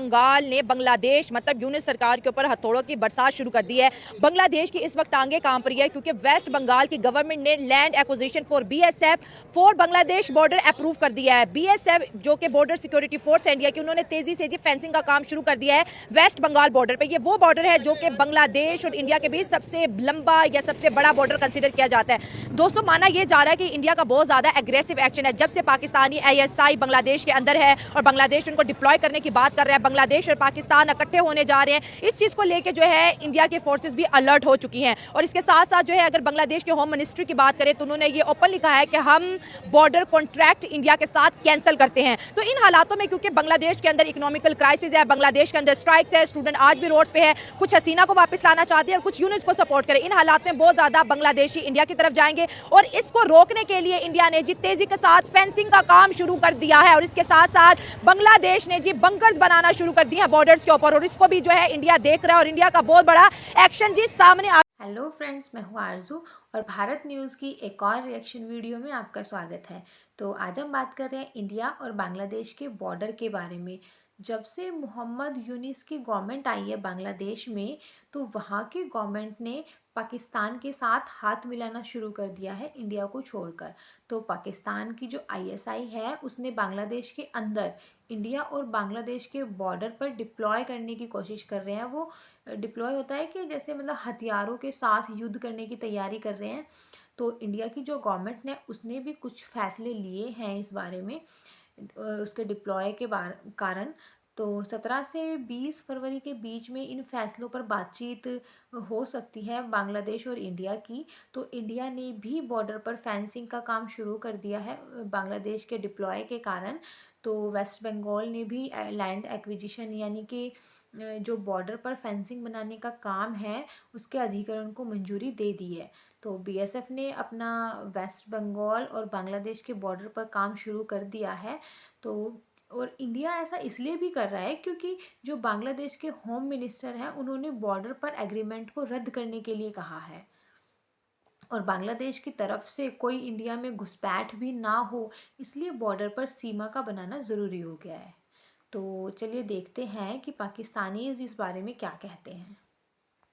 बंगाल ने बांग्लादेश मतलब यूनिट सरकार के ऊपर हथौड़ों की बरसात शुरू कर दी है। बांग्लादेश की इस वक्त टांगे कांप रही है क्योंकि वेस्ट बंगाल की गवर्नमेंट ने land acquisition for BSF for Bangladesh border approve कर दिया है। बीएसएफ जो कि बॉर्डर सिक्योरिटी फोर्स है इंडिया की, उन्होंने तेजी से फेंसिंग का काम शुरू कर दिया है वेस्ट बंगाल बॉर्डर पे। ये वो बॉर्डर है जो कि बांग्लादेश और इंडिया के बीच सबसे लंबा या सबसे बड़ा बॉर्डर कंसीडर किया जाता है। दोस्तों, माना यह जा रहा है कि इंडिया का बहुत ज्यादा एग्रेसिव एक्शन है। जब से पाकिस्तानी आईएसआई बांग्लादेश के अंदर है और बांग्लादेश उनको डिप्लॉय करने की बात कर रहा है, बांग्लादेश और पाकिस्तान इकट्ठे होने जा रहे हैं। इस चीज को लेकर जो है इंडिया के फोर्सेस भी अलर्ट हो चुकी हैं। और इसके साथ साथ जो है अगर बांग्लादेश के होम मिनिस्ट्री की बात करें तो उन्होंने ये ओपन लिखा है कि हम बॉर्डर कॉन्ट्रैक्ट इंडिया के साथ कैंसिल करते हैं। तो इन हालातों में क्योंकि बांग्लादेश के अंदर इकोनॉमिकल क्राइसिस है, बांग्लादेश के अंदर स्ट्राइक्स है, स्टूडेंट आज भी रोड्स पे है, कुछ हसीना को वापस लाना चाहते हैं और कुछ यूनिट्स को सपोर्ट करें। इन हालात में बहुत ज्यादा बांग्लादेशी इंडिया की तरफ जाएंगे और इसको रोकने के लिए इंडिया ने जी तेजी के साथ फेंसिंग का काम शुरू कर दिया है। और इसके साथ साथ बांग्लादेश ने जी बंकर्स बनाना शुरू कर दिए हैं बॉर्डर्स के ऊपर और इसको भी जो है इंडिया देख रहा है और इंडिया का बहुत बड़ा एक्शन जी सामने आ। हेलो फ्रेंड्स, मैं हूँ आरजू और भारत न्यूज़ की एक और रिएक्शन वीडियो में आपका स्वागत है। तो आज हम बात कर रहे हैं इंडिया और बांग्लादेश के बॉर्डर के बारे में। जब से मोहम्मद यूनिस की गवर्नमेंट आई है बांग्लादेश में, तो वहाँ की गवर्नमेंट ने पाकिस्तान के साथ हाथ मिलाना शुरू कर दिया है इंडिया को छोड़कर। तो पाकिस्तान की जो आईएसआई है उसने बांग्लादेश के अंदर इंडिया और बांग्लादेश के बॉर्डर पर डिप्लॉय करने की कोशिश कर रहे हैं। वो डिप्लॉय होता है कि जैसे मतलब हथियारों के साथ युद्ध करने की तैयारी कर रहे हैं। तो इंडिया की जो गवर्नमेंट ने उसने भी कुछ फैसले लिए हैं इस बारे में उसके डिप्लॉय के कारण। तो 17 से 20 फरवरी के बीच में इन फैसलों पर बातचीत हो सकती है बांग्लादेश और इंडिया की। तो इंडिया ने भी बॉर्डर पर फेंसिंग का काम शुरू कर दिया है बांग्लादेश के डिप्लॉय के कारण। तो वेस्ट बंगाल ने भी लैंड एक्विजिशन यानी कि जो बॉर्डर पर फेंसिंग बनाने का काम है उसके अधिग्रहण को मंजूरी दे दी है। तो बीएसएफ ने अपना वेस्ट बंगाल और बांग्लादेश के बॉर्डर पर काम शुरू कर दिया है। तो और इंडिया ऐसा इसलिए भी कर रहा है क्योंकि जो बांग्लादेश के होम मिनिस्टर हैं उन्होंने बॉर्डर पर एग्रीमेंट को रद्द करने के लिए कहा है और बांग्लादेश की तरफ से कोई इंडिया में घुसपैठ भी ना हो, इसलिए बॉर्डर पर सीमा का बनाना ज़रूरी हो गया है। तो चलिए देखते हैं कि पाकिस्तानीज़ इस बारे में क्या कहते हैं।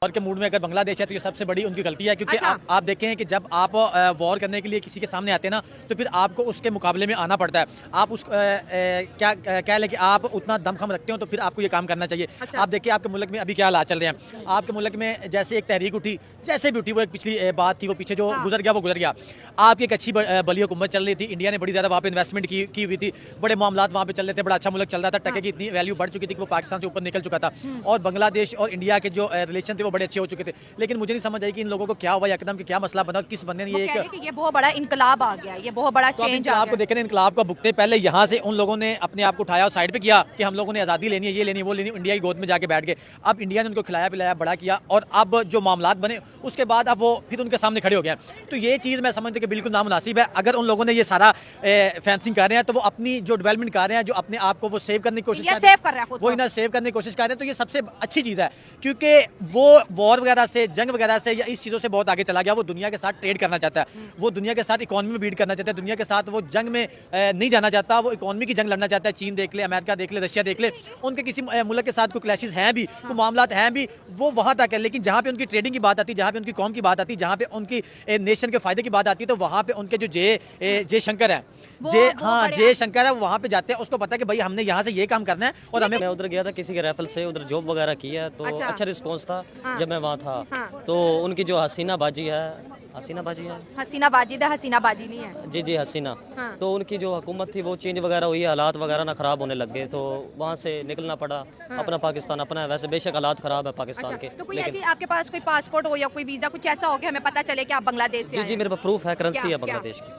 वॉर के मूड में अगर बांग्लादेश है तो ये सबसे बड़ी उनकी गलती है क्योंकि अच्छा। आप देखें कि जब आप वॉर करने के लिए किसी के सामने आते हैं ना तो फिर आपको उसके मुकाबले में आना पड़ता है। आप उस क्या कह लें कि आप उतना दमखम रखते हो तो फिर आपको ये काम करना चाहिए। अच्छा। आप देखिए आपके मुल्क में अभी क्या हालात चल रहे हैं। आपके मुल्क में जैसे एक तहरीक उठी, जैसे भी उठी, वो एक पिछली बात थी, वो पीछे जो गुजर गया वो गुजर गया। आपकी एक अच्छी बली हुकूमत चल रही थी, इंडिया ने बड़ी ज़्यादा वहाँ पे इन्वेस्टमेंट की हुई थी, बड़े मामलात वहाँ पे चल रहे थे, बड़ा अच्छा मुल्क चल रहा था, टके की इतनी वैल्यू बढ़ चुकी थी कि वो पाकिस्तान से ऊपर निकल चुका था और बांग्लादेश और इंडिया के जो रिलेशन थे वो बड़े अच्छे हो चुके थे। लेकिन मुझे नहीं समझ आई कि इन लोगों को क्या हुआ, एकदम कि क्या मसला बना, किस बंदे ने ये बहुत बड़ा इनकलाब आ गया, ये बहुत बड़ा चेंज आ गया। आपको देखें इनकलाब का भुगते पहले यहाँ से उन लोगों ने अपने आप को उठाया और साइड पे किया कि हम लोगों ने आज़ादी लेनी है, ये लेनी है, वो लेनी, इंडिया की गोद में जाके बैठ गए। अब इंडिया ने उनको खिलाया पिलाया, बड़ा किया और अब जो मामलात बने उसके बाद अब वो फिर उनके सामने खड़े हो गए। तो ये चीज़ मैं समझती हूँ कि बिल्कुल नामुनासिब है। अगर उन लोगों ने ये सारा फेंसिंग कर रहे हैं तो वो अपनी जो डेवलपमेंट कर रहे हैं, जो अपने आप को वो सेव करने की कोशिश कर रहे हैं, वो इन्हें सेव करने की कोशिश कर रहे हैं। तो ये सबसे अच्छी चीज़ है क्योंकि वो वॉर वगैरह से, जंग वगैरह से या इस चीज़ों से बहुत आगे चला गया। वो दुनिया के साथ ट्रेड करना चाहता है, वो दुनिया के साथ इकोनॉमी में बीट करना चाहता है, दुनिया के साथ वो जंग में नहीं जाना चाहता, वो इकोनॉमी की जंग लड़ना चाहता है। चीन देख ले, अमेरिका देख ले, रशिया देख ले, उनके किसी मुल्क के साथ कोई क्लैशेस हैं भी, कोई मामलात हैं भी, वो वहाँ तक है। लेकिन जहाँ पे उनकी ट्रेडिंग की बात आती है, जहाँ पे उनकी कौम की बात आती है, जहाँ पे उनकी नेशन के फायदे की बात आती है, तो वहाँ पे उनके जो जय शंकर है, जय शंकर है, वो वहाँ पे जाते हैं। उसको पता है कि भाई हमने यहाँ से ये काम करना है और हमें। मैं उधर गया था किसी के रेफल से, उधर जॉब वगैरह की है तो अच्छा रिस्पॉन्स था जब मैं वहाँ था। तो उनकी जो हसीना बाजी है, हसीना बाजी नहीं है जी, हसीना। तो उनकी जो हुकूमत थी वो चेंज वगैरह हुई, हालात वगैरह ना ख़राब होने लग गए, तो वहाँ से निकलना पड़ा। अपना पाकिस्तान अपना है, वैसे बेशक हालात ख़राब है पाकिस्तान के। तो कोई ऐसी आपके पास कोई पासपोर्ट हो या कोई वीज़ा कुछ ऐसा हो कि हमें पता चले कि आप बांग्लादेश से? जी, मेरे पास प्रूफ है, करेंसी है बांग्लादेश की।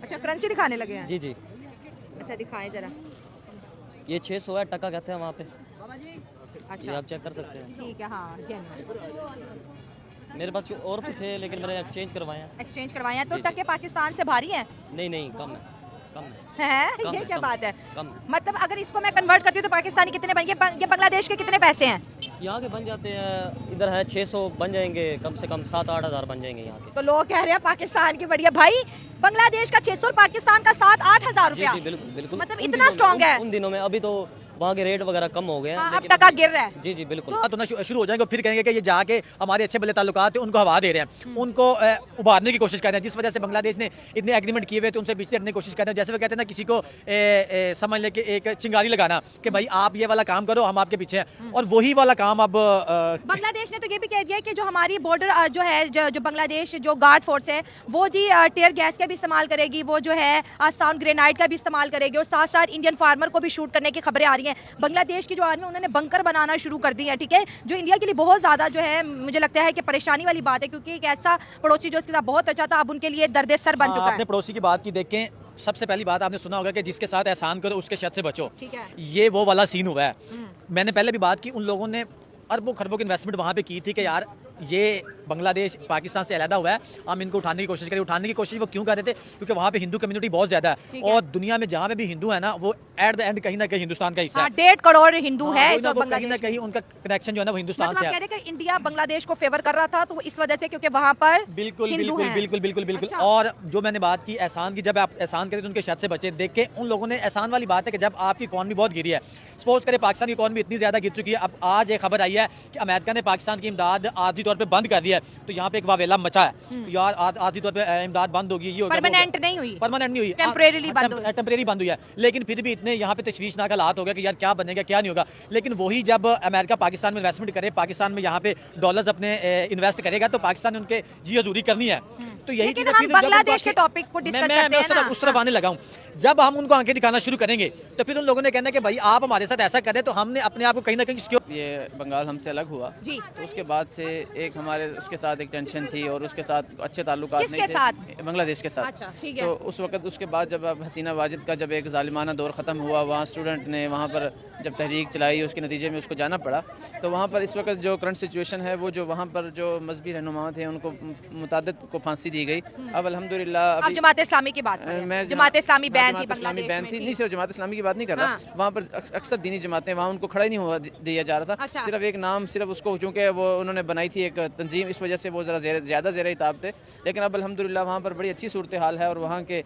अच्छा, करेंसी दिखाने लगे हैं? जी। अच्छा, दिखाएं जरा। ये 600 है, टका कहते हैं वहाँ पे। अच्छा, आप चेक कर सकते हैं। ठीक है, हाँ जेन्युइन। मेरे पास और भी थे लेकिन मैंने एक्सचेंज करवाए हैं। तो टके पाकिस्तान से भारी हैं? नहीं, कम है। ये क्या बात है? कम। मतलब अगर इसको मैं कन्वर्ट करती हूँ तो पाकिस्तानी कितने बन गए? ये बांग्लादेश के कितने पैसे हैं? यहाँ के बन जाते हैं, इधर है 600, बन जाएंगे कम से कम 7-8 हज़ार बन जाएंगे यहाँ के। तो लोग कह रहे हैं पाकिस्तान की बढ़िया भाई, बांग्लादेश का 600 और पाकिस्तान का 7-8 हज़ार रुपया। जी, बिल्कुल। मतलब इतना स्ट्रॉन्ग है उन दिनों में। अभी तो वहाँ के रेट वगैरह कम हो गए हैं। अब टका गिर रहा है। जी जी बिल्कुल। बात होना शुरू हो जाएंगे, फिर कहेंगे कि ये जाके हमारे अच्छे भले ताल्लुकात हैं उनको हवा दे रहे हैं, उनको उभारने की कोशिश कर रहे हैं, जिस वजह से बांग्लादेश ने इतने एग्रीमेंट किए हुए थे उनसे पीछे हटने की कोशिश कर रहे हैं। जैसे वो कहते हैं ना किसी को समझ ले कि एक चिंगारी लगाना कि भाई आप ये वाला काम करो, हम आपके पीछे हैं, और वही वाला काम अब बांग्लादेश ने तो ये भी कह दिया कि जो हमारी बॉर्डर जो है जो बांग्लादेश जो गार्ड फोर्स है वो जी टीयर गैस का भी इस्तेमाल करेगी, वो जो है साउंड ग्रेनाइड का भी इस्तेमाल करेगी, और साथ साथ इंडियन फार्मर को भी शूट करने की खबरें आ रही हैं। बांग्लादेश की जो आर्मी उन्होंने बंकर बनाना शुरू कर दी है, ठीक है, जो इंडिया के लिए बहुत ज़्यादा जो है मुझे लगता है कि परेशानी वाली बात है, क्योंकि एक ऐसा पड़ोसी जो इसके साथ बहुत अच्छा था अब उनके लिए दर्द सर बन चुका है। आपने पड़ोसी की बात की, देखें सबसे पहली बात आपने सुना होगा कि जिसके साथ एहसान करो उसके शर से बचो, ठीक है। ये वो वाला सीन हुआ है। मैंने पहले भी बात की, उन लोगों ने अरबों खरबों की इन्वेस्टमेंट वहाँ पे की थी कि यार ये बांग्लादेश पाकिस्तान से अलहदा हुआ है, हम इनको उठाने की कोशिश करें। उठाने की कोशिश वो क्यों कर रहे थे? क्योंकि वहाँ पे हिंदू कम्युनिटी बहुत ज़्यादा है, और दुनिया में जहाँ पे भी हिंदू है ना वो एट द एंड कहीं ना कहीं हिंदुस्तान का हिस्सा है। 1.5 करोड़ हिंदू है इस वक्त कहीं ना कहीं उनका कनेक्शन जो है ना वो हिंदुस्तान मतलब से आप है। कह रहे हैं कि इंडिया बांग्लादेश को फेवर कर रहा था तो इस वजह से क्योंकि वहाँ पर बिल्कुल हिंदू बिल्कुल हैं। बिल्कुल बिल्कुल बिल्कुल अच्छा। और जो मैंने बात की एहसान की, जब आप एहसान करें तो उनके शर्त से बचे। देख के उन लोगों ने एहसान वाली बात है कि जब आपकी इकॉनमी बहुत गिरी है, सपोज करें पाकिस्तान की इकॉनमी इतनी ज़्यादा गिर चुकी है, अब आज एक खबर आई है कि अमेरिका ने पाकिस्तान की इमदाद आर्जी तौर पर बंद कर दिया है, तो यहाँ पे एक वावेला मचा है, तो यार आर्जी तौर पर इमदाद बंद होगी, ये परमानेंट नहीं हुई, परमानेंट नहीं हुई, टेम्परेरी बंद हुई, टेम्परेरी बंद हुई है। लेकिन फिर भी इतने यहाँ पे तशवीशनाक हालात हो गया कि यार क्या बनेगा क्या नहीं होगा। लेकिन वही जब अमेरिका पाकिस्तान में इन्वेस्टमेंट करे, पाकिस्तान में यहाँ पे डॉलर्स अपने इन्वेस्ट करेगा, तो पाकिस्तान ने उनके जी हजूरी करनी है। तो यही लेकिन चीज़ हम बांग्लादेश के टॉपिक को डिस्कस करते हैं ना, उस तरफ आने लगा हूँ। जब हम उनको आंखें दिखाना शुरू करेंगे तो फिर उन लोगों ने कहना कि भाई आप हमारे साथ ऐसा करें, तो हमने अपने आप को कहीं ना कहीं सिक्योर। ये बंगाल हमसे अलग हुआ जी। तो उसके बाद से एक हमारे उसके साथ एक टेंशन थी और उसके साथ अच्छे ताल्लुकात नहीं किसके थे साथ? बांग्लादेश के साथ। अच्छा, ठीक है। तो उस वक्त उसके बाद जब अब हसीना वाजिद का जब एक जालिमाना दौर ख़त्म हुआ, वहाँ स्टूडेंट ने वहाँ पर जब तहरीक चलाई, उसके नतीजे में उसको जाना पड़ा। तो वहाँ पर इस वक्त जो करंट सिचुएशन है वो जो वहाँ पर जो मजहबी रहनुमा थे उनको मुतादिद को फांसी दी गई। अब अल्हम्दुलिल्लाह अब जमात इस्लामी की बात कर रहे हैं। जमात इस्लामी बैन थी इस्लामी बांग्लादेश बैन में, थी, ठीक। नहीं सिर्फ जमात इस्लामी की बात नहीं कर रहा, हाँ। वहाँ पर अक्सर दीनी जमातें वहाँ उनको खड़ा ही नहीं हुआ दिया जा रहा था। अच्छा। सिर्फ एक नाम, सिर्फ उसको चूँकि वो उन्होंने बनाई थी एक तंजीम, इस वजह से वो ज़रा ज़्यादा ज़ेर हिताब थे। लेकिन अब अल्हम्दुलिल्लाह वहाँ पर बड़ी अच्छी सूरत हाल है, और वहाँ के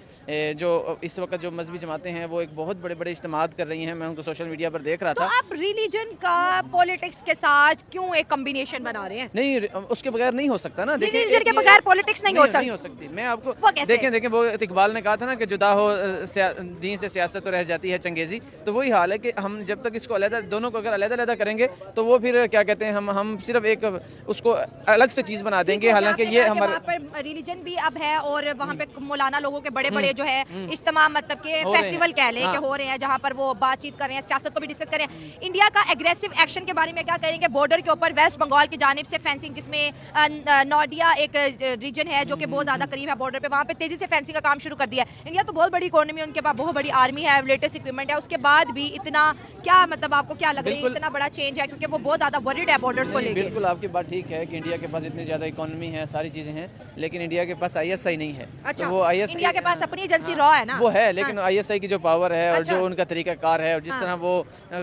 जो इस वक्त जो मजहबी जमातें हैं वो एक बहुत बड़े बड़े इज्तिमात कर रही हैं। मैं उनको सोशल मीडिया पर देख रहा तो था। आप रिलीजन का पॉलिटिक्स के साथ क्यों एक कॉम्बिनेशन बना रहे हैं? नहीं, उसके बगैर नहीं हो सकता ना। देखिए रिलीजन के बगैर पॉलिटिक्स नहीं हो सकती। मैं आपको वो कैसे? देखें वो इकबाल ने कहा था ना कि जुदा हो दीन से सियासत तो रह जाती है चंगेजी। तो वही हाल है कि हम जब तक इसको अलग दोनों को अगर अलग करेंगे तो वो फिर क्या कहते हैं, हम सिर्फ एक उसको अलग से चीज़ बना देंगे। हालांकि ये हमारे रिलीजन भी अब है, और वहाँ पे मौलाना लोगों के बड़े बड़े जो है इज्तिमा मतलब के फेस्टिवल कह लें कि हो रहे हैं, जहाँ पर वो बातचीत कर रहे हैं, सियासत को भी डिस्कस कर रहे हैं। इंडिया का एग्रेसिव एक्शन के बारे में क्या करेंगे? बॉर्डर के ऊपर वेस्ट बंगाल की जानिब से फेंसिंग, जिसमें नोडिया एक रीजन है जो कि बहुत ज्यादा करीब है बॉर्डर पे, वहाँ पे तेजी से फेंसिंग का काम शुरू कर दिया है। इंडिया तो बहुत बड़ी इकोनॉमी है, उनके पास बहुत बड़ी आर्मी है, लेटेस्ट इक्विपमेंट है, उसके बाद भी इतना क्या मतलब आपको क्या लग रहा है इतना बड़ा चेंज है? क्योंकि वो बहुत ज्यादा वरीड है बॉर्डर्स को लेकर। बिल्कुल आपकी बात ठीक है कि इंडिया के पास इतनी ज़्यादा इकोनॉमी है, सारी चीज़ें हैं, लेकिन इंडिया के पास ISI नहीं है। अच्छा, तो वो ISI इंडिया के पास अपनी एजेंसी रॉ है ना, वो है, लेकिन ISI की जो पावर है और अच्छा। जो उनका तरीकाकार है, और जिस तरह वो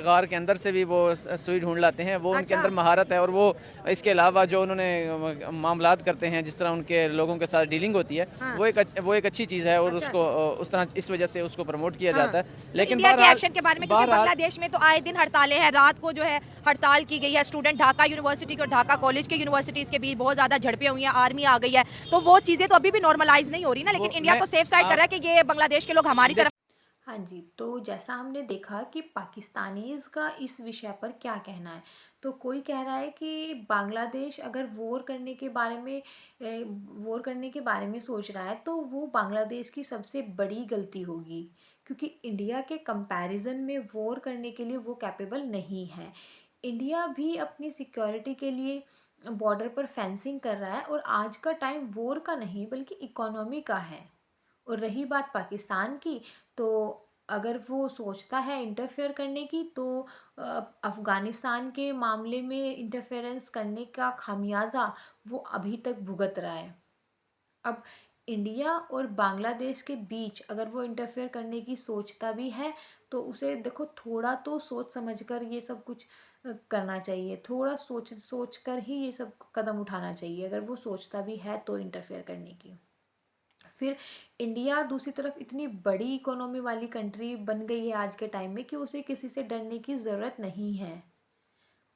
गार के अंदर से भी वो सुई ढूंढ लाते हैं, वो उनके अंदर महारत है। और वो इसके अलावा जो उन्होंने मामलात करते हैं, जिस तरह उनके लोगों के साथ डीलिंग होती है, वो एक अच्छी चीज़ है, और उसको उस तरह इस वजह से उसको प्रमोट किया जाता है। लेकिन इंडिया के एक्शन के बारे में, क्योंकि बांग्लादेश में तो आए दिन हड़तालें हैं, रात को जो है हड़ताल की गई है, स्टूडेंट ढाका यूनिवर्सिटी और ढाका कॉलेज के यूनिवर्सिटीज के बीच बहुत ज्यादा झड़पें हुई हैं, आर्मी आ गई है, तो वो चीजें तो अभी भी नॉर्मलाइज नहीं हो रही ना। लेकिन इंडिया तो सेफ साइड कर रहा है कि ये बांग्लादेश के लोग हमारी तरफ। हाँ जी, तो जैसा हमने देखा कि पाकिस्तानीज़ का इस विषय पर क्या कहना है। तो कोई कह रहा है कि बांग्लादेश अगर वॉर करने के बारे में सोच रहा है तो वो बांग्लादेश की सबसे बड़ी गलती होगी, क्योंकि इंडिया के कंपैरिजन में वॉर करने के लिए वो कैपेबल नहीं है। इंडिया भी अपनी सिक्योरिटी के लिए बॉर्डर पर फेंसिंग कर रहा है, और आज का टाइम वॉर का नहीं बल्कि इकोनॉमी का है। और रही बात पाकिस्तान की, तो अगर वो सोचता है इंटरफेयर करने की, तो अफ़गानिस्तान के मामले में इंटरफेरेंस करने का खामियाजा वो अभी तक भुगत रहा है। अब इंडिया और बांग्लादेश के बीच अगर वो इंटरफेयर करने की सोचता भी है तो उसे देखो थोड़ा तो सोच समझकर ये सब कुछ करना चाहिए, थोड़ा सोच कर ही ये सब कदम उठाना चाहिए, अगर वो सोचता भी है तो इंटरफेयर करने की। फिर इंडिया दूसरी तरफ इतनी बड़ी इकोनॉमी वाली कंट्री बन गई है आज के टाइम में कि उसे किसी से डरने की ज़रूरत नहीं है।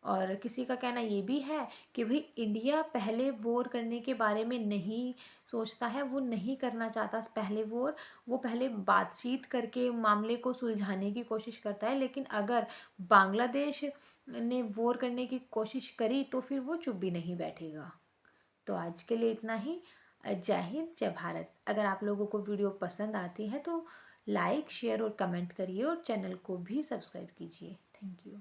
और किसी का कहना ये भी है कि भाई इंडिया पहले वॉर करने के बारे में नहीं सोचता है, वो नहीं करना चाहता पहले वॉर, वो पहले बातचीत करके मामले को सुलझाने की कोशिश करता है। लेकिन अगर बांग्लादेश ने वॉर करने की कोशिश करी तो फिर वो चुप भी नहीं बैठेगा। तो आज के लिए इतना ही। जय हिंद, जय भारत। अगर आप लोगों को वीडियो पसंद आती है तो लाइक, शेयर और कमेंट करिए और चैनल को भी सब्सक्राइब कीजिए। Thank you.